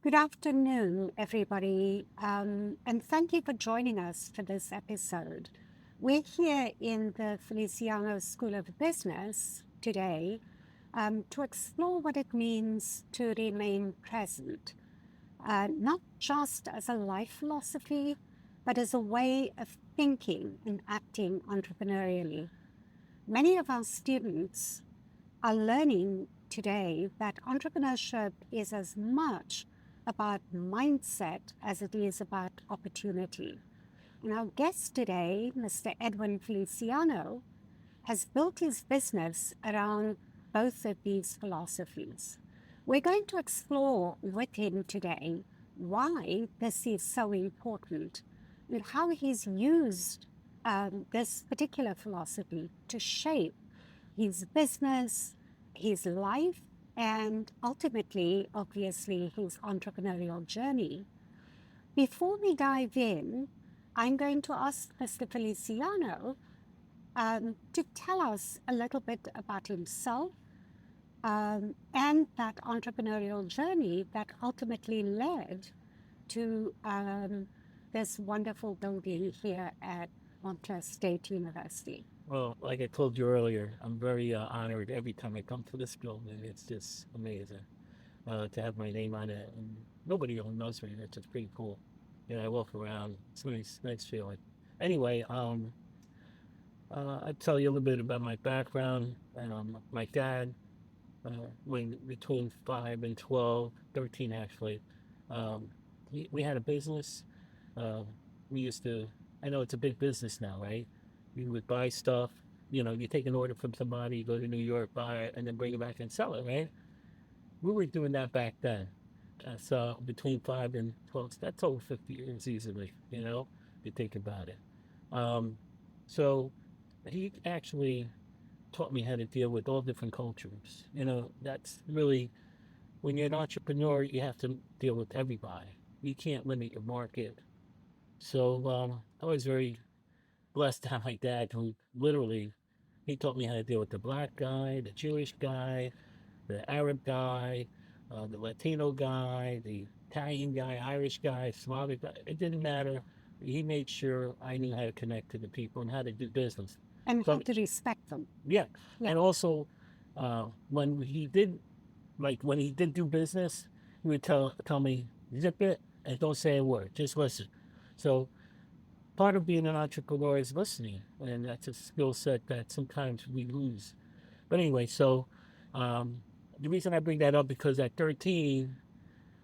Good afternoon, everybody, and thank you for joining us for this episode. We're here in the Feliciano School of Business today to explore what it means to remain present, not just as a life philosophy, but as a way of thinking and acting entrepreneurially. Many of our students are learning today that entrepreneurship is as much about mindset as it is about opportunity. And our guest today, Mr. Edwin Feliciano, has built his business around both of these philosophies. We're going to explore with him today why this is so important and how he's used this particular philosophy to shape his business, his life, and ultimately, obviously, his entrepreneurial journey. Before we dive in, I'm going to ask Mr. Feliciano to tell us a little bit about himself and that entrepreneurial journey that ultimately led to this wonderful building here at Montclair State University. Well, like I told you earlier, I'm very honored every time I come to this building. It's just amazing to have my name on it, and nobody else knows me. It's just pretty cool. I walk around. It's a nice feeling. Anyway, I'll tell you a little bit about my background. My dad, when between 5 and 12, 13 actually, um, we had a business. Uh, we used to, I know it's a big business now, right? You would buy stuff, you take an order from somebody, you go to New York, buy it, and then bring it back and sell it, right? We were doing that back then. So between 5 and 12, that's over 50 years easily, if you think about it. Um, so he actually taught me how to deal with all different cultures. That's really, when you're an entrepreneur, you have to deal with everybody. You can't limit your market. So I was very blessed to have my dad who literally, he taught me how to deal with the black guy, the Jewish guy, the Arab guy, the Latino guy, the Italian guy, Irish guy, Slavic guy. It didn't matter. He made sure I knew how to connect to the people and how to do business. And how So to respect them. yeah, Yeah. and also when when he did do business, he would tell me, zip it and don't say a word, just listen. So part of being an entrepreneur is listening, and that's a skill set that sometimes we lose. But anyway, so um, the reason I bring that up because at 13,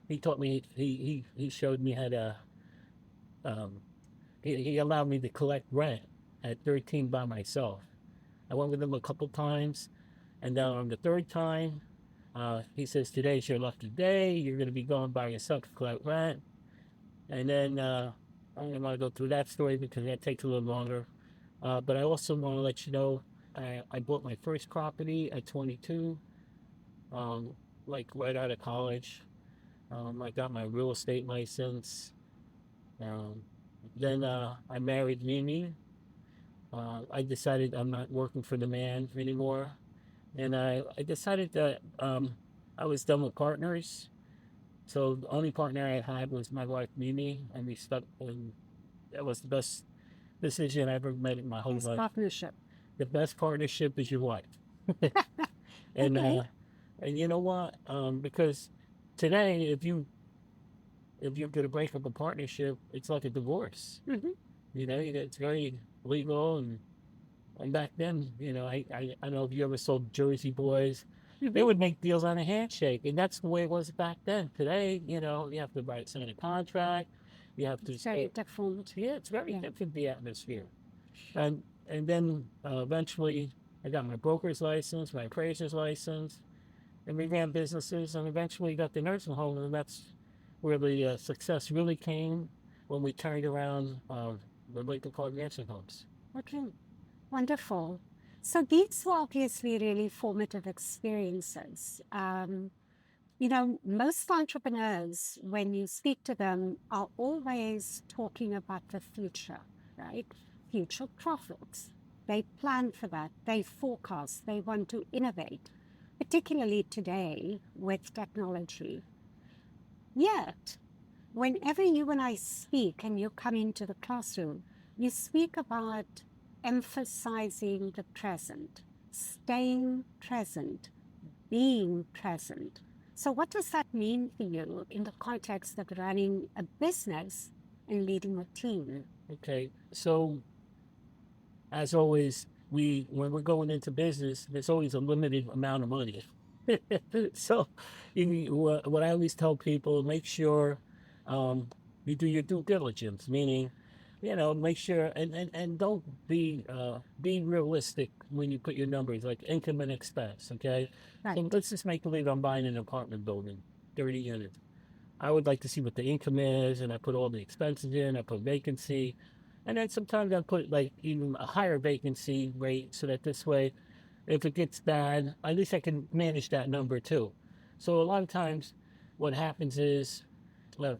he taught me, he showed me how to, um, he allowed me to collect rent at 13 by myself. I went with him a couple times, and then on the third time, he says, "Today's your lucky day. You're going to be going by yourself to collect rent." And then I don't want to go through that story because that takes a little longer. But I also want to let you know I bought my first property at 22, um, like right out of college. I got my real estate license. Um, then I married Mimi. I decided I'm not working for the man anymore. And I decided that I was done with partners. So the only partner I had was my wife Mimi, and we stuck. And that was the best decision I ever made in my whole It's life. partnership. The best partnership is your wife. and Okay. and you know what? Because today, if you're going to break up a partnership, it's like a divorce. Mm-hmm. It's very legal, and back then, I don't know if you ever saw Jersey Boys. They Mm-hmm. would make deals on a handshake, and that's the way it was back then. Today, you have to sign a contract. You have to It's very different. yeah, it's very Yeah. different, the atmosphere. And then eventually, I got my broker's license, my appraiser's license, and we ran businesses, and eventually got the nursing home, and that's where the success really came when we turned around the Lincoln Park nursing homes. Okay. Wonderful. So these were obviously really formative experiences. Most entrepreneurs, when you speak to them, are always talking about the future, right? Future profits. They plan for that. They forecast. They want to innovate, particularly today with technology. Yet, whenever you and I speak and you come into the classroom, you speak about emphasizing the present, staying present, being present. So, what does that mean for you in the context of running a business and leading a team? Okay, so as always, when we're going into business, there's always a limited amount of money. So, what I always tell people, make sure um, you do your due diligence, meaning, make sure and don't be realistic when you put your numbers like income and expense. Okay, Right. so let's just make believe I'm buying an apartment building, 30 units. I would like to see what the income is, and I put all the expenses in. I put vacancy, and then sometimes I put like even a higher vacancy rate, so that this way, if it gets bad, at least I can manage that number too. So a lot of times, what happens is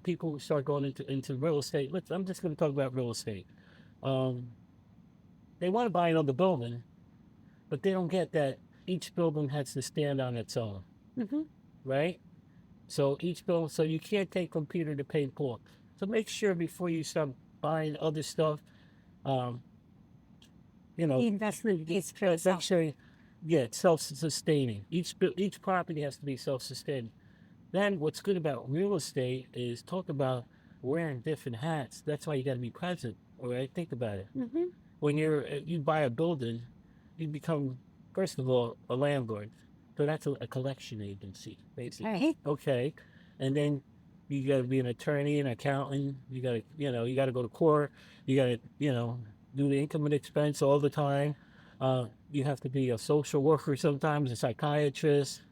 people start going into real estate. I'm just going to talk about real estate. Um, they want to buy another building, but they don't get that each building has to stand on its own, Mm-hmm. right? So each bill, so you can't take from Peter to pay Paul. So make sure before you start buying other stuff, um, you The know, investment is for make itself. sure, yeah, it's self-sustaining. Each property has to be self-sustaining. Then what's good about real estate is talk about wearing different hats. That's why you got to be present. All right, think about it. Mm-hmm. When you buy a building, you become first of all a landlord. So that's a collection agency, basically. Right. Okay, and then you got to be an attorney, an accountant. You got to go to court. You got to do the income and expense all the time. You have to be a social worker sometimes, a psychiatrist.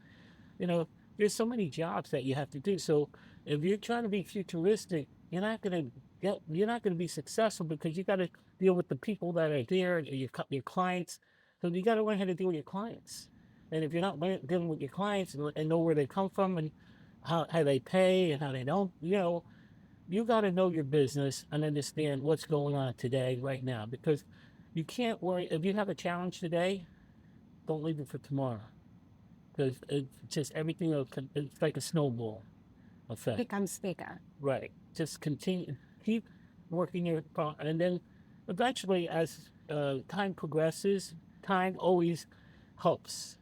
You know, there's so many jobs that you have to do. So if you're trying to be futuristic, you're not gonna be successful because you got to deal with the people that are there, your clients. So you got to learn how to deal with your clients. And if you're not dealing with your clients and know where they come from and how they pay and how they don't, you got to know your business and understand what's going on today, right now, because you can't worry if you have a challenge today. Don't leave it for tomorrow because it's just everything. It's like a snowball effect. Becomes bigger. Right. Just continue, keep working your part, and then eventually, as time progresses, time always helps.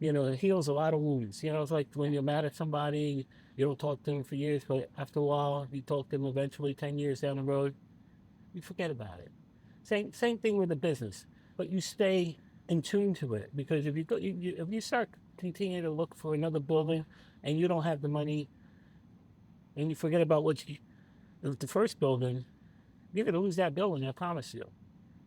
It heals a lot of wounds. It's like when you're mad at somebody, you don't talk to them for years, but after a while, you talk to them eventually, 10 years down the road, you forget about it. Same thing with the business, but you stay in tune to it because if you start continuing to look for another building and you don't have the money and you forget about the first building, you're going to lose that building, I promise you.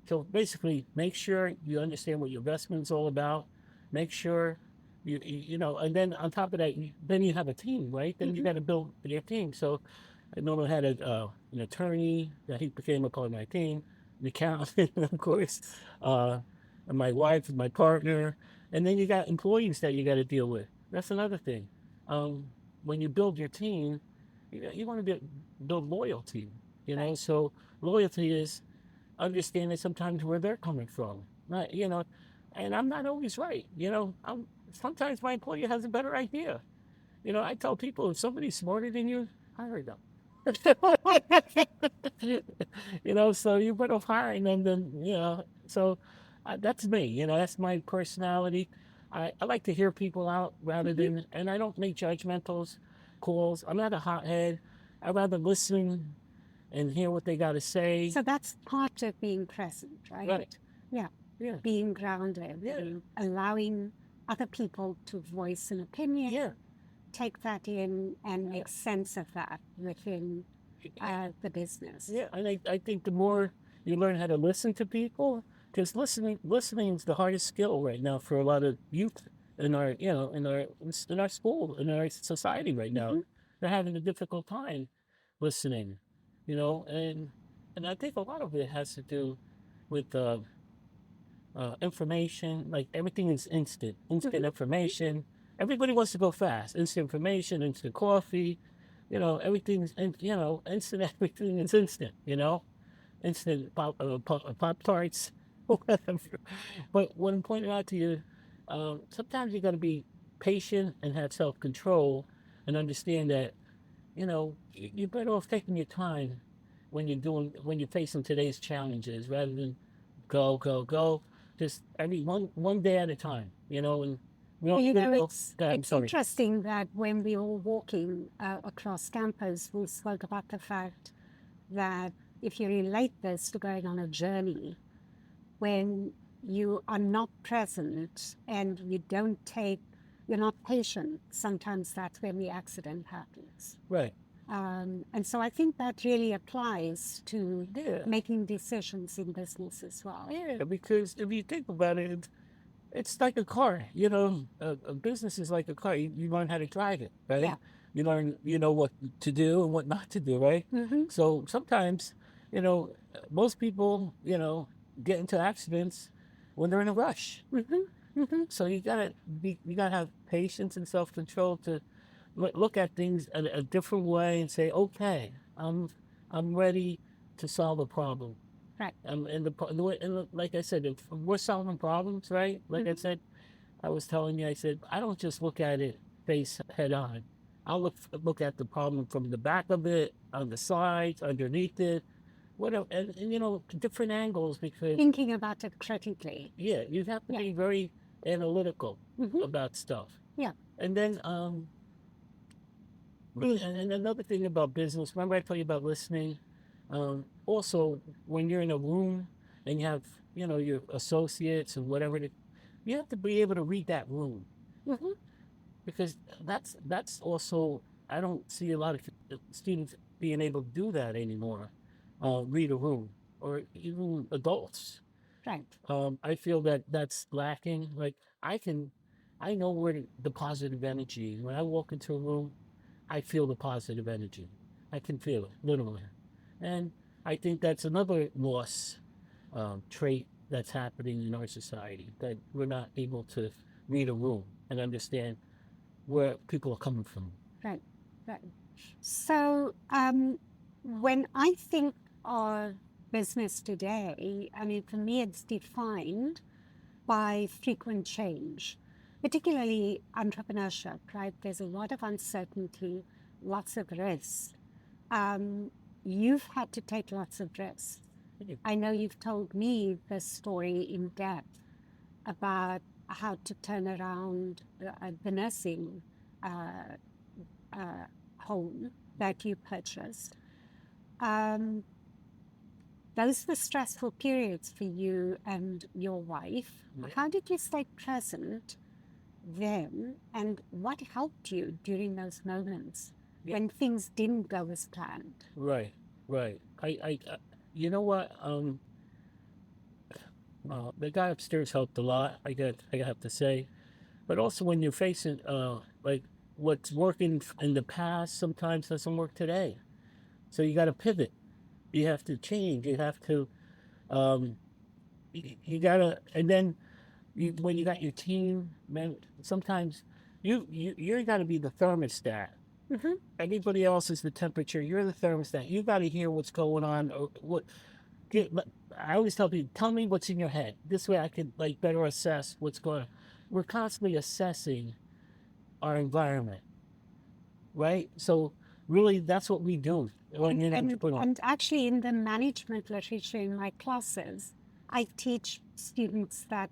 So basically, make sure you understand what your investment's all about. Make sure and then on top of that, then you have a team, right? Then you Mm-hmm. got to build your team. So I normally had an attorney that he became a part of my team, an accountant, of course, and my wife and my partner, and then you got employees that you got to deal with. That's another thing. Um, when you build your team, you want to build loyalty. So loyalty is understanding sometimes where they're coming from. Right, and I'm not always right. Sometimes my employer has a better idea. I tell people if somebody's smarter than you, hire them. So you're better off hiring them than. So that's me. That's my personality. I like to hear people out rather Mm-hmm. than, and I don't make judgmental calls. I'm not a hothead. I rather listen and hear what they got to say. So that's part of being present, right? Right. Yeah. Yeah. Being grounded, Yeah. and allowing other people to voice an opinion, Yeah. take that in, and make sense of that within the business. Yeah. And I think the more you learn how to listen to people, because listening is the hardest skill right now for a lot of youth in our in our school, in our society right now. Mm-hmm. They're having a difficult time listening, and I think a lot of it has to do with information. Like everything is instant Mm-hmm. information. Everybody wants to go fast. Instant information, instant coffee. Everything's instant. Everything is instant. Instant pop tarts, whatever. But what I'm pointing out to you, sometimes you got to be patient and have self control, and understand that you're better off taking your time when you're facing today's challenges rather than go, go, go. Just every one day at a time, and we don't You even know, know. it's I'm it's sorry. interesting that when we were walking across campus, we spoke about the fact that if you relate this to going on a journey, when you are not present and you're not patient, sometimes that's when the accident happens. Right. And so I think that really applies to Yeah. making decisions in business as well. Yeah. Because if you think about it, it's like a car. A business is like a car. You learn how to drive it, right? Yeah. You know what to do and what not to do, right? Mm-hmm. So sometimes, most people, get into accidents when they're in a rush. Mm-hmm. Mm-hmm. So you gotta have patience and self control to look at things a different way and say, okay, I'm ready to solve a problem. Right. Like I said, if we're solving problems, right? Like I Mm-hmm. said, I was telling you, I said, I don't just look at it face head on. I'll look at the problem from the back of it, on the sides, underneath it, whatever, and different angles because Thinking about it critically. yeah, you have to Yeah. be very analytical Mm-hmm. about stuff. Yeah. And then and another thing about business, remember I told you about listening? Also, when you're in a room and you have, your associates and whatever, you have to be able to read that room Mm-hmm. because that's also, I don't see a lot of students being able to do that anymore, read a room or even adults. Right. I feel that that's lacking. Like I know where the positive energy. When I walk into a room, I feel the positive energy. I can feel it literally, and I think that's another loss trait that's happening in our society that we're not able to read a room and understand where people are coming from. Right. Right. So when I think of business today, I mean, for me, it's defined by frequent change, particularly entrepreneurship, right? There's a lot of uncertainty, lots of risks. You've had to take lots of risks. I know you've told me this story in depth about how to turn around the nursing home that you purchased. Those were stressful periods for you and your wife. Yeah. How did you stay present then, and what helped you during those moments when things didn't go as planned? Right, right. You know what? The guy upstairs helped a lot. I have to say, but also when you're facing like what's working in the past sometimes doesn't work today. So you got to pivot. You have to change. You have to um, you gotta, and then when you got your team, man, sometimes you're got to be the thermostat. Mm-hmm. Everybody else is the temperature. You're the thermostat. You got to hear what's going on. Or what? I always tell people, tell me what's in your head. This way, I can like better assess what's going on. We're constantly assessing our environment, right? So really, that's what we do when you're an entrepreneur. And actually, in the management literature in my classes, I teach students that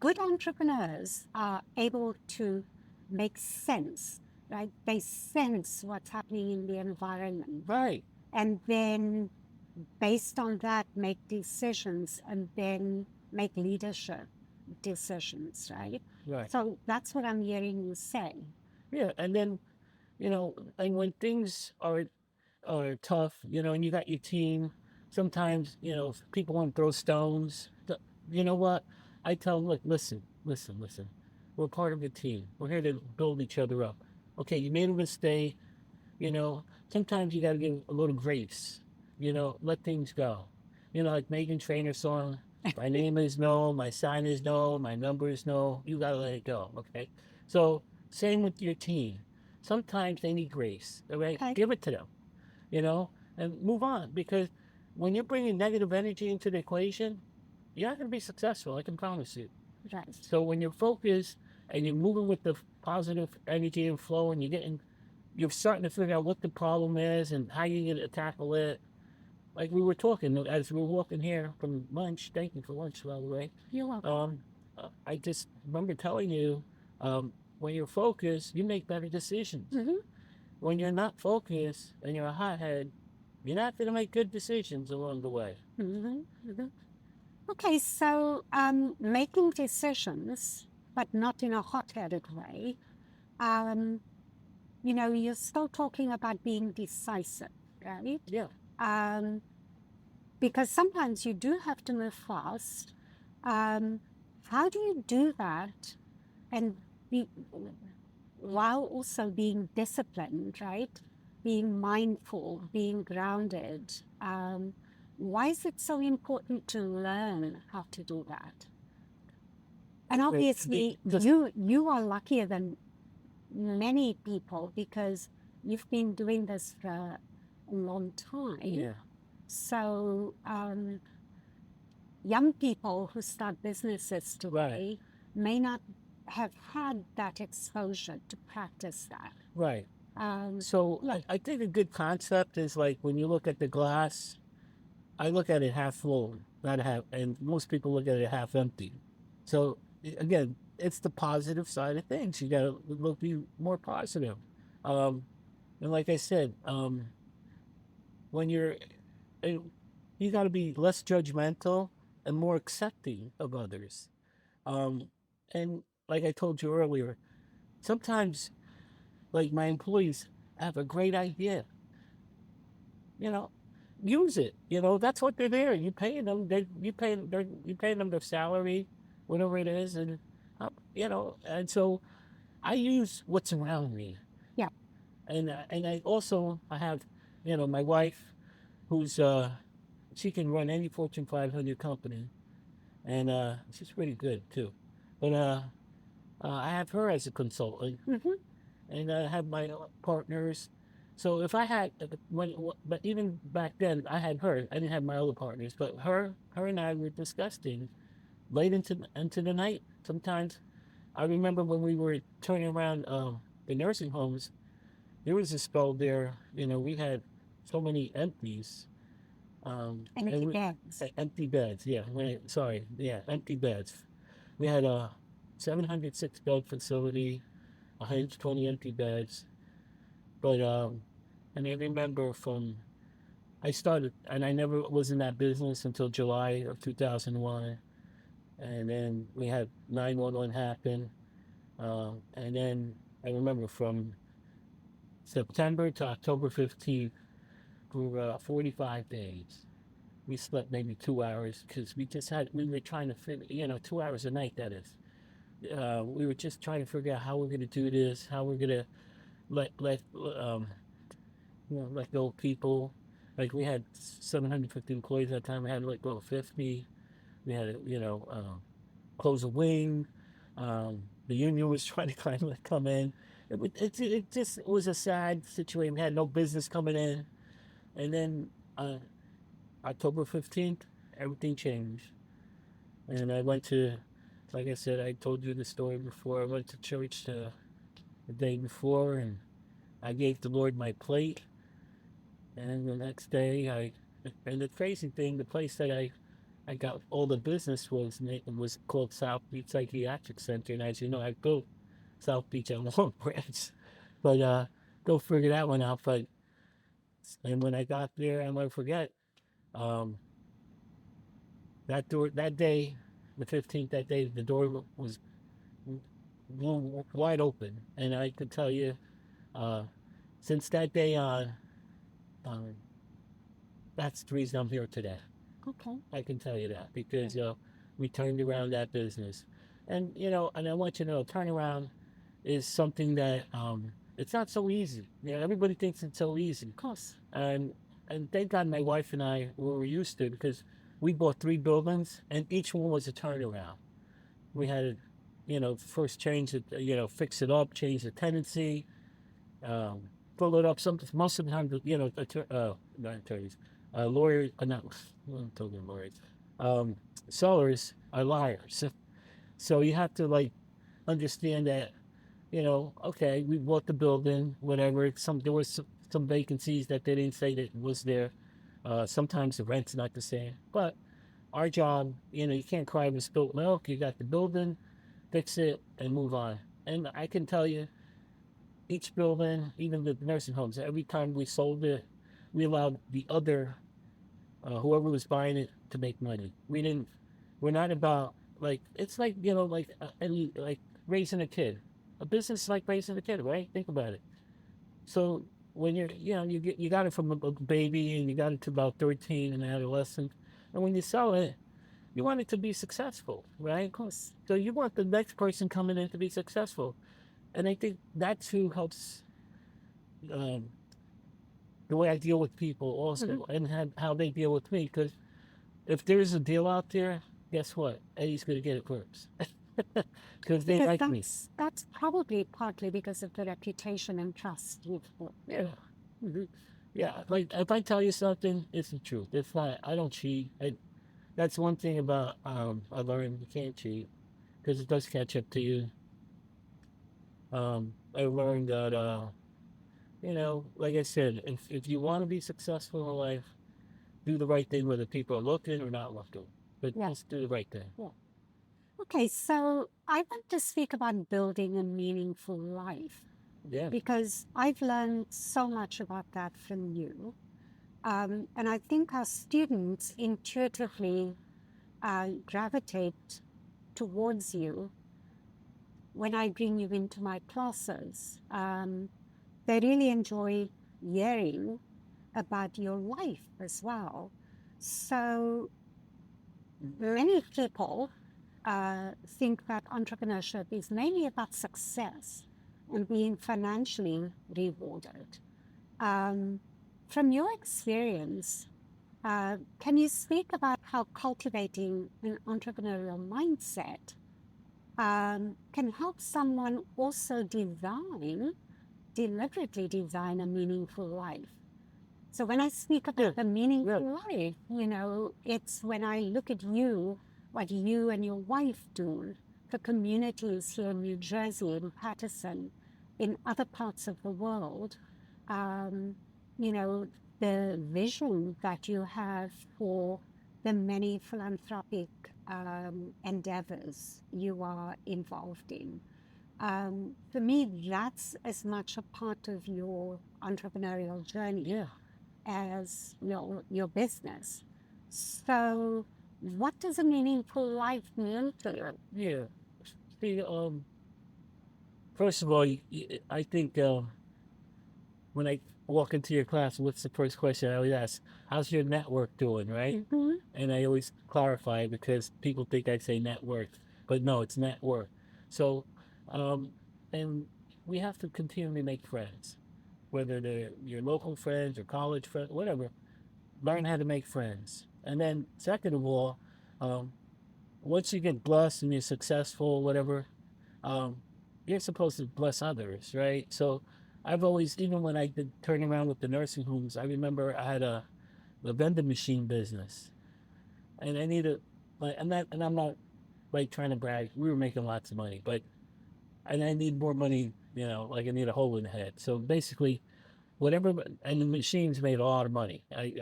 good entrepreneurs are able to make sense, right? They sense what's happening in the environment. Right. And then, based on that, make decisions and then make leadership decisions, right? Right. So that's what I'm hearing you say. Yeah, and then and when things are tough, and you got your team, sometimes people want to throw stones. You know what? I tell them, look, listen. We're part of a team. We're here to build each other up. Okay, you made a mistake. Sometimes you got to give a little grace. Let things go. Like Megan Trainor song. My name is no, my sign is no, my number is no. You gotta let it go. Okay. So same with your team. Sometimes they need grace. All right, Okay. give it to them. And move on because when you're bringing negative energy into the equation, you're not going to be successful. I can promise you. Right. So when you're focused and you're moving with the positive energy and flow, and you're getting you're starting to figure out what the problem is and how you're going to tackle it. Like we were talking as we were walking here from lunch. Thank you for lunch, by the way. You're welcome. I just remember telling you, when you're focused, you make better decisions. Mm-hmm. When you're not focused and you're a hothead, you're not going to make good decisions along the way. Mm-hmm. Mm-hmm. Okay, so making decisions, but not in a hot-headed way. You're still talking about being decisive, right? Yeah. Because sometimes you do have to move fast. How do you do that and be, while also being disciplined, right? Being mindful, being grounded. Why is it so important to learn how to do that? And obviously, you are luckier than many people because you've been doing this for a long time. Yeah. So young people who start businesses today may not have had that exposure to practice that. Right. So I think a good concept is like when you look at the glass, I look at it half full, not half, and most people look at it half empty. So again, it's the positive side of things. You got to be more positive. And like I said, when you got to be less judgmental and more accepting of others. And like I told you earlier, sometimes like my employees have a great idea. Use it. That's what they're there. You pay them. You pay them their salary, whatever it is, and And so I use what's around me. Yeah. And I have, my wife, who's she can run any Fortune 500 company, and she's pretty good too. But I have her as a consultant, and I have my partners. So if I had, but even back then, I had her. I didn't have my other partners, but her and I were discussing late into the night. Sometimes I remember when we were turning around the nursing homes, there was a spell there. We had so many empties. Empty beds. Empty beds. Yeah. Empty beds. We had a 706 bed facility, 120 empty beds. But and I remember I started, and I never was in that business until July of 2001. And then we had 911 happen. And then I remember from September to October 15th, for 45 days, we slept maybe 2 hours because we were trying to figure, 2 hours a night, that is. We were just trying to figure out how we're going to do this, how we're going to let go people. Like we had 750 employees at that time. We had to let go of 50. We had to, close a wing. The union was trying to kind of come in. It just was a sad situation. We had no business coming in. And then October 15th, everything changed. And I went to, like I said, I told you the story before. I went to church the day before, and I gave the Lord my plate. And the next day, and the crazy thing, the place that I got all the business was called South Beach Psychiatric Center. And as you know, I built South Beach at Long Branch. But go figure that one out. And when I got there, I'll never forget, that day, the 15th, that day, the door was wide open. And I could tell you, since that day on, that's the reason I'm here today. Okay. I can tell you that because we turned around that business. And, and I want you to know, turnaround is something that it's not so easy. Everybody thinks it's so easy. Of course. And thank God my wife and I were used to it because we bought 3 buildings and each one was a turnaround. We had to, first change it, fix it up, change the tenancy, fill it up. Most of the time, not attorneys, lawyers, not, I'm talking lawyers, sellers are liars. So you have to understand that Okay, we bought the building, whatever. There was some vacancies that they didn't say that was there. Sometimes the rent's not the same, but our job, you can't cry with spilt milk. You got the building, fix it, and move on. And I can tell you, each building, even the nursing homes, every time we sold it, we allowed the other, whoever was buying it, to make money. We're not about like it's like like raising a kid. A business is like raising a kid, right? Think about it. So when you got it from a baby and you got it to about 13 and adolescent, and when you sell it, you want it to be successful, right? Of course. So you want the next person coming in to be successful, and I think that's who helps um, the way I deal with people also, and how they deal with me. Because if there's a deal out there, guess what? Eddie's gonna get it first because they Because like me. that's probably partly because of the reputation and trust you've built. Yeah. Mhm. Yeah, like if I tell you something, it's the truth. It's not. I don't cheat. That's one thing about I learned you can't cheat because it does catch up to you. I learned that like I said, if you want to be successful in life, do the right thing whether people are looking or not looking. But Yeah. just do the right thing. Yeah. Okay, so I want to speak about building a meaningful life Yeah. because I've learned so much about that from you. And I think our students intuitively gravitate towards you when I bring you into my classes. They really enjoy hearing about your life as well. So many people think that entrepreneurship is mainly about success and being financially rewarded. From your experience, can you speak about how cultivating an entrepreneurial mindset can help someone also deliberately design a meaningful life? So when I speak about the meaningful life, it's when I look at you, what you and your wife do for communities here in New Jersey, in Paterson, in other parts of the world, the vision that you have for the many philanthropic endeavors you are involved in. For me, that's as much a part of your entrepreneurial journey as your business. So, what does a meaningful life mean to you? Yeah. See, first of all, I think when I walk into your class, what's the first question I always ask? How's your network doing, right? And I always clarify because people think I say net worth, but no, it's net worth. So, and we have to continually make friends, whether they're your local friends or college friends, whatever. Learn how to make friends. And then, second of all, um, once you get blessed and you're successful, whatever, um, you're supposed to bless others, right? So I've always, even when I did turn around with the nursing homes, I remember I had a vending machine business, and I needed, like, and I'm not like trying to brag. We were making lots of money, but and I need more money, like I need a hole in the head. So basically, whatever, and the machines made a lot of money. I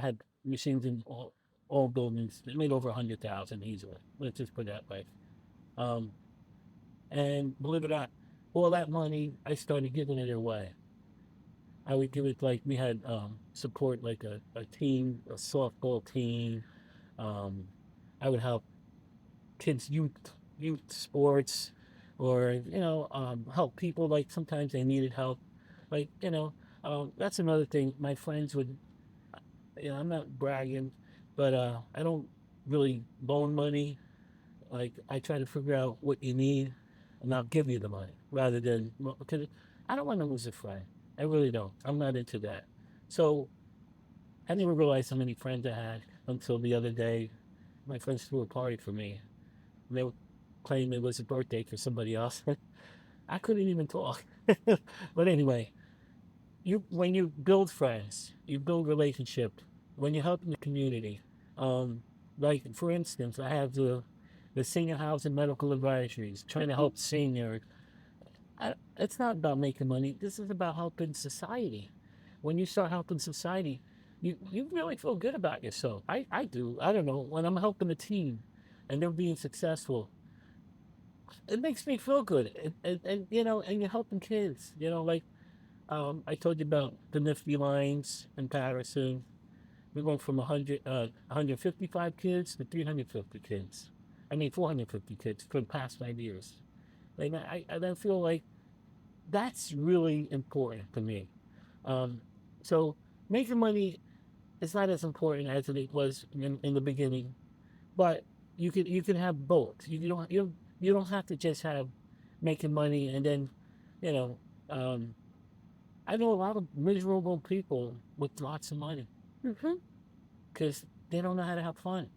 had machines in all buildings. It made over 100,000 easily. Let's just put it that way. Um, and believe it or not, all that money, I started giving it away. I would give it like we had support like a team, a softball team. Um, I would help kids youth sports, or help people like sometimes they needed help. Like that's another thing. My friends would, I'm not bragging, but I don't really loan money. Like I try to figure out what you need, and I'll give you the money rather than because I don't want to lose a friend. I really don't. I'm not into that. So I didn't realize how many friends I had until the other day. My friends threw a party for me. And they were claiming it was a birthday for somebody else. I couldn't even talk. But anyway, when you build friends, you build relationships. When you help in the community, um, like for instance, I have the senior housing medical advisories trying to help seniors. it's not about making money. This is about helping society. When you start helping society, you really feel good about yourself. I do. I don't know. When I'm helping a team and they're being successful, it makes me feel good. And you know, and you're helping kids. You know, like I told you about the Nifty Lines in Patterson. We went from 155 kids to 350 kids. I mean, 450 kids for the past 5 years. Like I then feel like that's really important to me. Um, so making money is not as important as it was in the beginning, but you can have both. You don't have to just have making money and then, you know, um, I know a lot of miserable people with lots of money Mm-hmm. because they don't know how to have fun.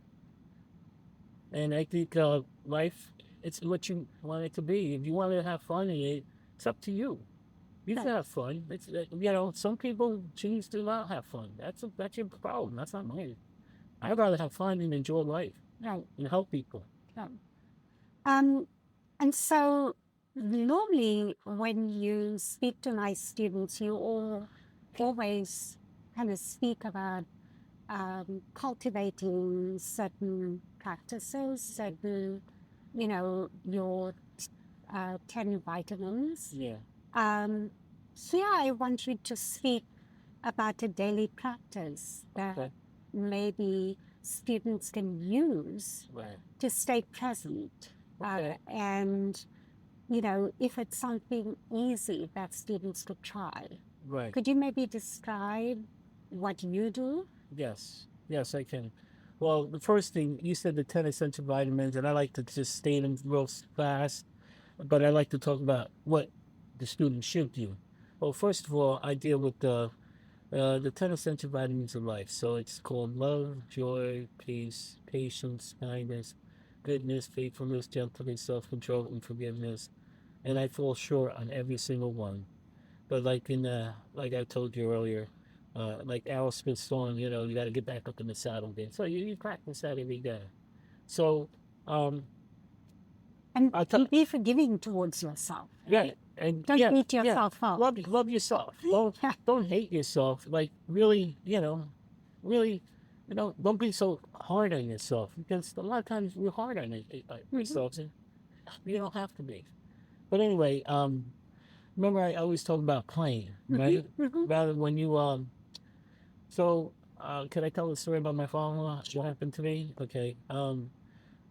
And I think life, it's what you want it to be. If you want to have fun in it, it's up to you. You can Right. have fun. It's you know, some people choose to not have fun. That's your problem. That's not mine. I'd rather have fun and enjoy life Right. and help people. Right. Um, and so normally when you speak to my students, you all always kind of speak about cultivating certain practices, certain, your 10 vitamins. Yeah. Um, Here I want you to speak about a daily practice that Okay. maybe students can use Right. to stay present. Okay. And, if it's something easy that students could try, Right. could you maybe describe what you do? Yes. Yes, I can. Well, the first thing you said, the 10 essential vitamins, and I like to just state them real fast, but I like to talk about what the student should do. Well, first of all, I deal with the 10 essential vitamins of life. So it's called love, joy, peace, patience, kindness, goodness, faithfulness, gentleness, self control, and forgiveness. And I fall short on every single one. But like I told you earlier, like Aerosmith's song, you know, you got to get back up in the saddle again. So you practice that every day. So, um, And I tell, be forgiving towards yourself. yeah, and Don't yeah, beat yeah, yourself up. love yourself. Don't hate yourself. Like really, really, don't be so hard on yourself because a lot of times we're hard on ourselves, and you don't have to be. But anyway, remember I always talk about playing, right? Mhm. Rather when you so can I tell a story about my father-in-law? What happened to me? Okay.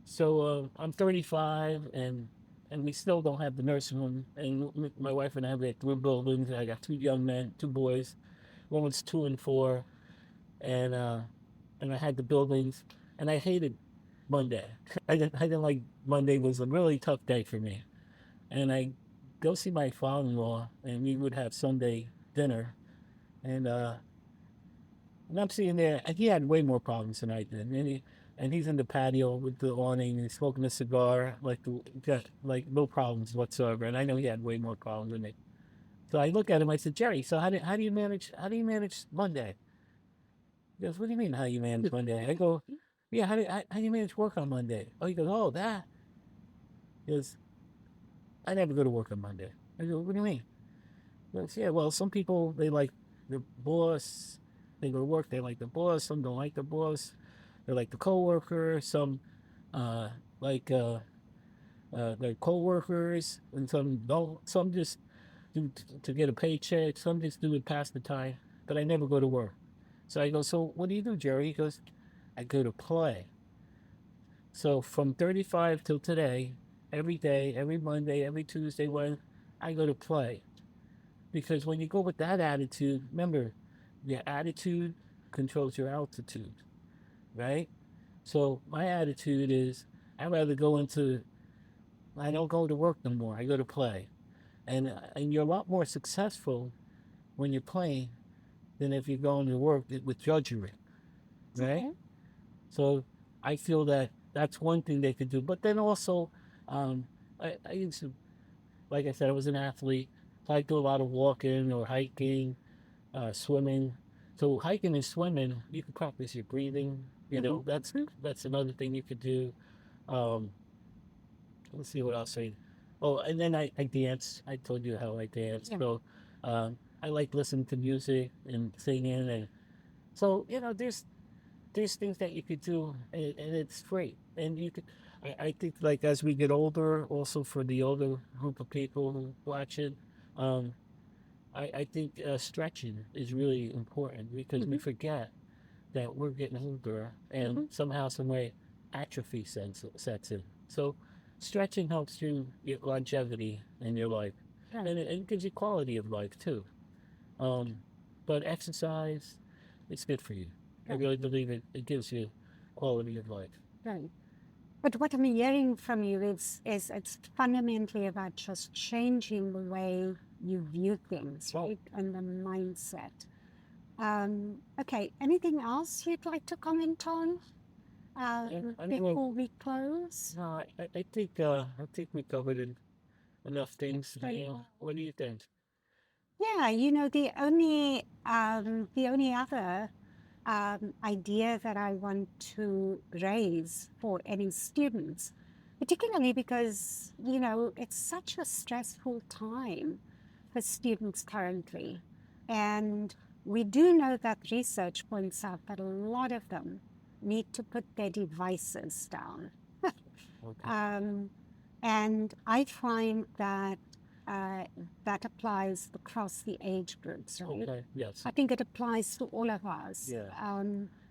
So I'm 35, and we still don't have the nursing home. And my wife and I have like 3 buildings. I got 2 young men, 2 boys. One was 2 and 4, and I had the buildings, and I hated Monday. I didn't like Monday. Was a really tough day for me, and I go see my father-in-law, and we would have Sunday dinner, and I'm sitting there, and he had way more problems than I did. And he's in the patio with the awning, and he's smoking a cigar, like no problems whatsoever. And I know he had way more problems than me. So I look at him. I said, Jerry, so how do you manage Monday? He goes, what do you mean how do you manage Monday? I go, yeah, how do you manage work on Monday? Oh, he goes, oh, that. He goes, I never go to work on Monday. I go, what do you mean? He goes, yeah, well, some people they like the boss. They go to work, they like the boss. Some don't like the boss. They like the coworker. Some uh, like their coworkers, and some don't. Some just do to get a paycheck. Some just do it past the time. But I never go to work. So I go, so what do you do, Jerry? He goes, I go to play. So from 35 till today, every day, every Monday, every Tuesday, when I go to play. Because when you go with that attitude, remember, your attitude controls your altitude, right? So my attitude is I'd rather go into, I don't go to work no more. I go to play. And you're a lot more successful when you're playing than if you're going to work with drudgery, right? Okay. So I feel that that's one thing they could do. But then also, I used to, like I said, I was an athlete. So I do a lot of walking or hiking, swimming. So hiking and swimming, you can practice your breathing. You know, that's another thing you could do. Um, let's see what else. Oh, and then I dance. I told you how I dance. Yeah. So I like listening to music and singing, and so there's things that you could do, and it's free. And you could, I think, like as we get older, also for the older group of people who watch it, um, I think stretching is really important because we Hmm. forget that we're getting older, and Hmm. somehow, some way, atrophy sets in. So stretching helps you get longevity in your life, Right. and it gives you quality of life too. Um, but exercise, it's good for you. I Right. really believe it gives you quality of life. Right. But what I'm hearing from you is it's fundamentally about just changing the way you view things, Well, right? And the mindset. Okay, anything else you'd like to comment on I don't know. before we close? No, I think we covered enough things. Right. What do you think? Yeah, the only other idea that I want to raise for any students, particularly because, it's such a stressful time for students currently. And we do know that research points out that a lot of them need to put their devices down. Okay. Um, and I find that uh, that applies across the age groups, right? Okay. Yes. I think it applies to all of us. Yeah.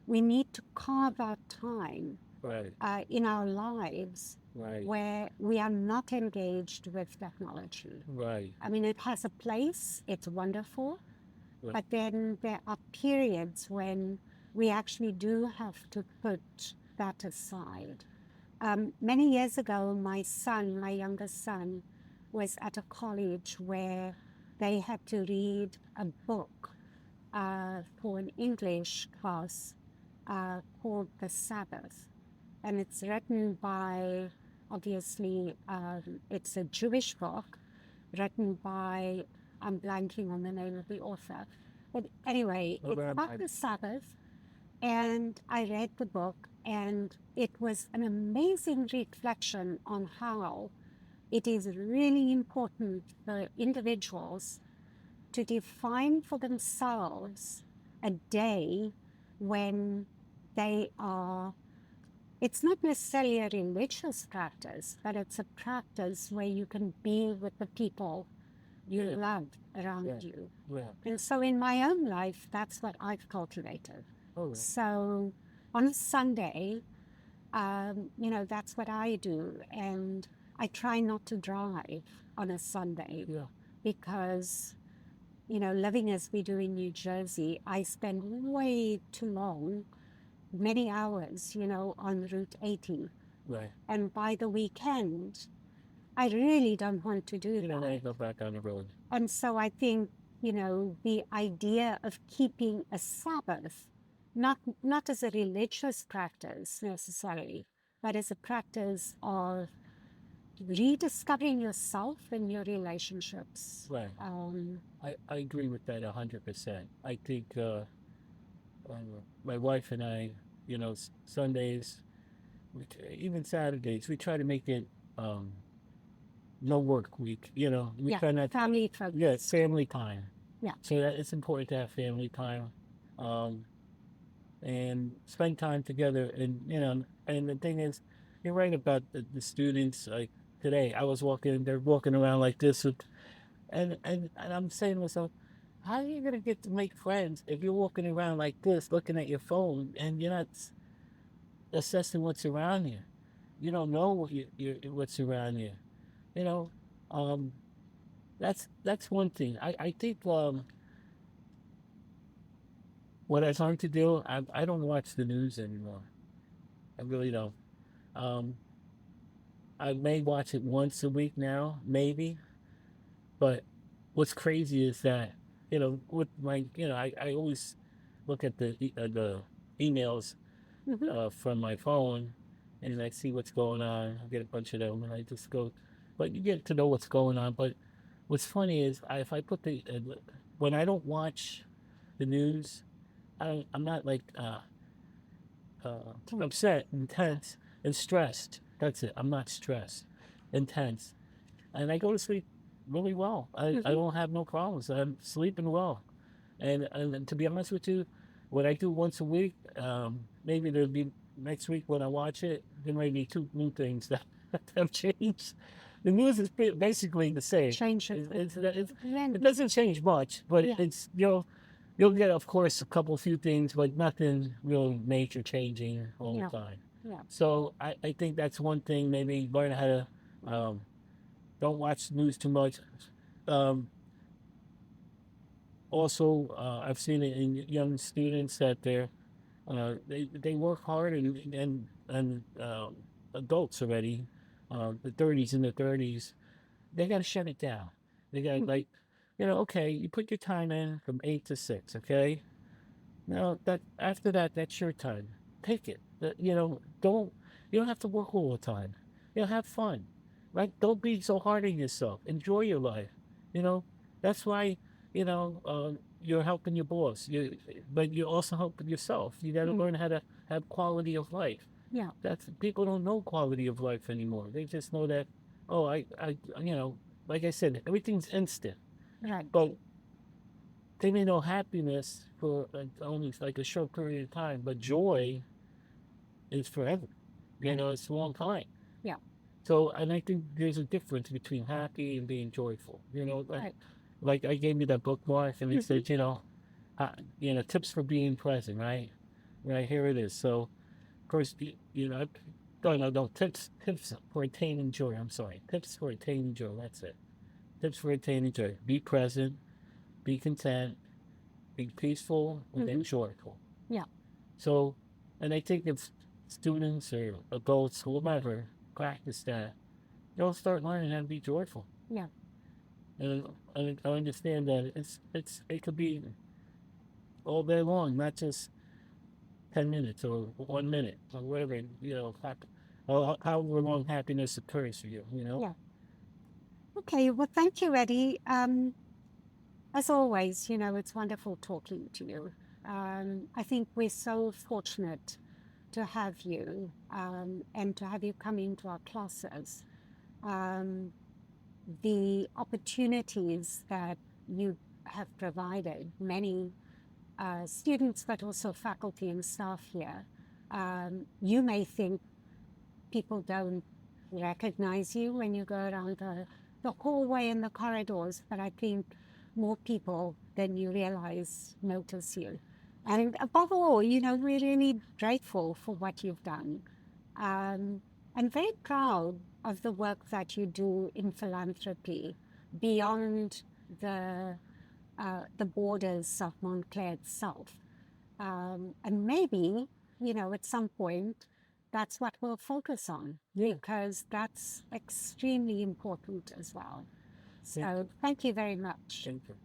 We need to carve out time Right. in our lives Right. where we are not engaged with technology. Right. I mean, it has a place, it's wonderful, Right. but then there are periods when we actually do have to put that aside. Many years ago, my youngest son, was at a college where they had to read a book for an English class called The Sabbath. And it's written by, obviously, it's a Jewish book written by, I'm blanking on the name of the author. But anyway, Well, it's about the Sabbath. And I read the book, and it was an amazing reflection on how it is really important for individuals to define for themselves a day when they are, it's not necessarily a religious practice, but it's a practice where you can be with the people you Yeah. love around Yeah. you. Yeah. And so in my own life, that's what I've cultivated. All right. So on a Sunday, that's what I do. And I try not to drive on a Sunday Yeah. because, living as we do in New Jersey, I spend way too long, many hours, on Route 80. Right. And by the weekend, I really don't want to do You don't want that. to go back on the road. And so I think, the idea of keeping a Sabbath, not as a religious practice necessarily, but as a practice of rediscovering yourself and your relationships. Right. I agree with that 100%. I think my wife and I, Sundays, even Saturdays, we try to make it no work week. We Yeah, try not. family Yeah, focus. family time. Yeah. So that it's important to have family time, and spend time together. And the thing is, you're right about the students. Like today, they're walking around like this with, and I'm saying to myself, how are you gonna get to make friends if you're walking around like this, looking at your phone, and you're not assessing what's around you? You don't know what's around you. You know, um, that's one thing. I think what I've learned to do, I don't watch the news anymore. I really don't. Um, I may watch it once a week now, maybe. But what's crazy is that with my I always look at the emails Hmm. from my phone, and I see what's going on. I get a bunch of them, and I just go. But you get to know what's going on. But what's funny is if I put when I don't watch the news, I'm not like upset, intense, and stressed. That's it. I'm not stressed, intense. and I go to sleep really well. I don't have no problems. I'm sleeping well. And to be honest with you, what I do once a week, maybe there'll be next week when I watch it, there may be two new things that have changed. The news is basically the same. Change it. It doesn't change much, but Yeah. it's you'll get, of course, a couple few things, but nothing real major changing all Yeah. the time. Yeah. So I think that's one thing. Maybe learn how to don't watch the news too much. Um, Also, I've seen it in young students that they work hard and adults already, the 30s and the 30s, they got to shut it down. They got like, okay, you put your time in from 8 to 6, okay. Now that after that, that's your time. Take it. Don't you don't have to work all the time. Have fun, right? Don't be so hard on yourself. Enjoy your life. You know, that's why you're helping your boss. But you're also helping yourself. You got to learn how to have quality of life. Yeah. That's people don't know quality of life anymore. They just know that, oh, like I said, everything's instant. Right. But they may know happiness for only like a short period of time, but joy is forever. It's a long time. Yeah. So, and I think there's a difference between happy and being joyful. Right. Like I gave you that bookmark, and it said, tips for being present, right? Right, here it is. So, of course, no, tips for attaining joy. I'm sorry, tips for attaining joy. That's it. Tips for attaining joy: be present, be content, be peaceful, and then joyful. Yeah. So, and I think if students or adults, whomever, practice that, they'll start learning how to be joyful. Yeah. And I understand that it could be all day long, not just 10 minutes or 1 minute or whatever, however long happiness occurs for you. Yeah. Okay. Well, thank you, Eddie. As always, it's wonderful talking to you. I think we're so fortunate to have you and to have you come into our classes. The opportunities that you have provided many students, but also faculty and staff here. You may think people don't recognize you when you go around the hallway and the corridors, but I think more people than you realize notice you. And above all, we're really grateful for what you've done. I'm very proud of the work that you do in philanthropy beyond the borders of Montclair itself. And maybe, at some point, that's what we'll focus on, because that's extremely important as well. So thank you very much. Thank you.